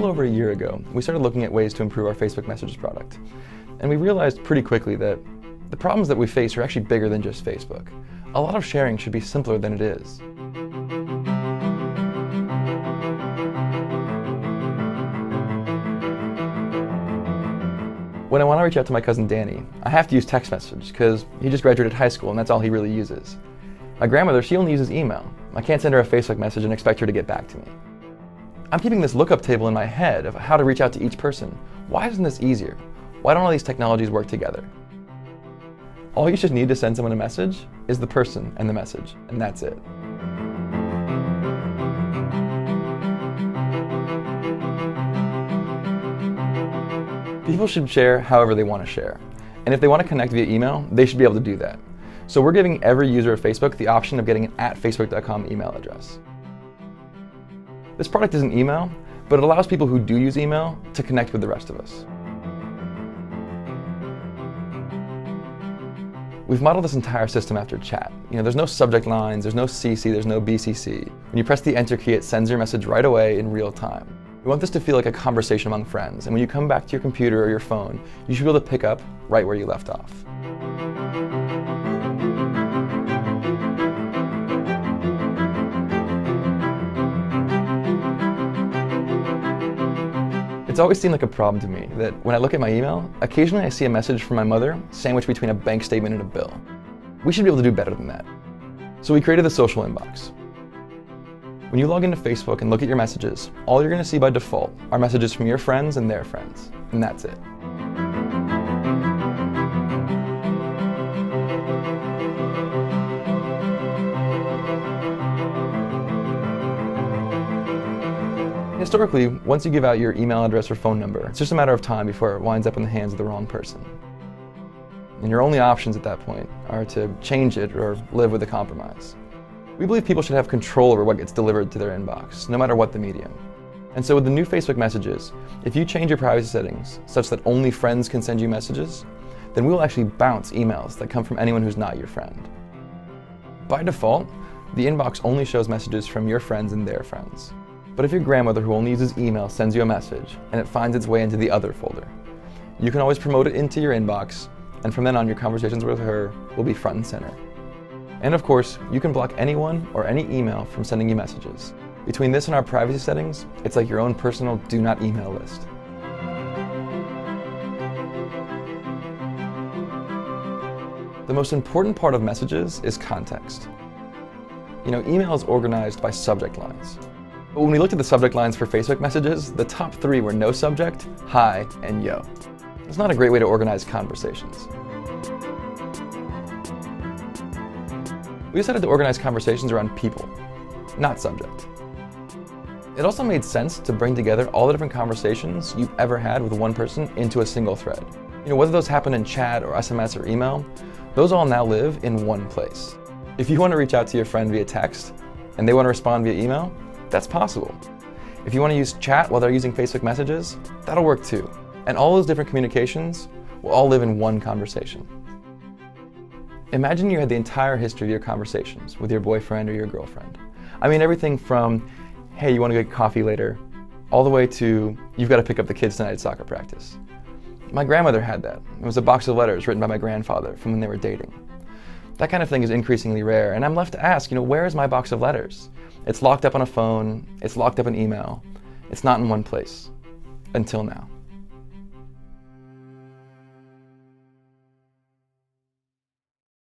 little over a year ago, we started looking at ways to improve our Facebook Messages product. And we realized pretty quickly that the problems that we face are actually bigger than just Facebook. A lot of sharing should be simpler than it is. When I want to reach out to my cousin Danny, I have to use text message because he just graduated high school and that's all he really uses. My grandmother, she only uses email. I can't send her a Facebook message and expect her to get back to me. I'm keeping this lookup table in my head of how to reach out to each person. Why isn't this easier? Why don't all these technologies work together? All you should need to send someone a message is the person and the message, and that's it. People should share however they want to share. And if they want to connect via email, they should be able to do that. So we're giving every user of Facebook the option of getting an @facebook.com email address. This product isn't email, but it allows people who do use email to connect with the rest of us. We've modeled this entire system after chat. There's no subject lines, there's no CC, there's no BCC. When you press the enter key, it sends your message right away in real time. We want this to feel like a conversation among friends, and when you come back to your computer or your phone, you should be able to pick up right where you left off. It's always seemed like a problem to me that when I look at my email, occasionally I see a message from my mother sandwiched between a bank statement and a bill. We should be able to do better than that. So we created the social inbox. When you log into Facebook and look at your messages, all you're going to see by default are messages from your friends and their friends, and that's it. Historically, once you give out your email address or phone number, it's just a matter of time before it winds up in the hands of the wrong person. And your only options at that point are to change it or live with a compromise. We believe people should have control over what gets delivered to their inbox, no matter what the medium. And so with the new Facebook Messages, if you change your privacy settings such that only friends can send you messages, then we will actually bounce emails that come from anyone who's not your friend. By default, the inbox only shows messages from your friends and their friends. But if your grandmother who only uses email sends you a message and it finds its way into the other folder, you can always promote it into your inbox, and from then on your conversations with her will be front and center. And of course, you can block anyone or any email from sending you messages. Between this and our privacy settings, it's like your own personal do not email list. The most important part of messages is context. Email is organized by subject lines. But when we looked at the subject lines for Facebook messages, the top 3 were no subject, hi, and yo. It's not a great way to organize conversations. We decided to organize conversations around people, not subject. It also made sense to bring together all the different conversations you've ever had with one person into a single thread. Whether those happen in chat or SMS or email, those all now live in one place. If you want to reach out to your friend via text and they want to respond via email, that's possible. If you want to use chat while they're using Facebook Messages, that'll work too. And all those different communications will all live in one conversation. Imagine you had the entire history of your conversations with your boyfriend or your girlfriend. I mean, everything from, hey, you want to get coffee later, all the way to, you've got to pick up the kids tonight at soccer practice. My grandmother had that. It was a box of letters written by my grandfather from when they were dating. That kind of thing is increasingly rare, and I'm left to ask, where is my box of letters? It's locked up on a phone, it's locked up in email, it's not in one place, until now.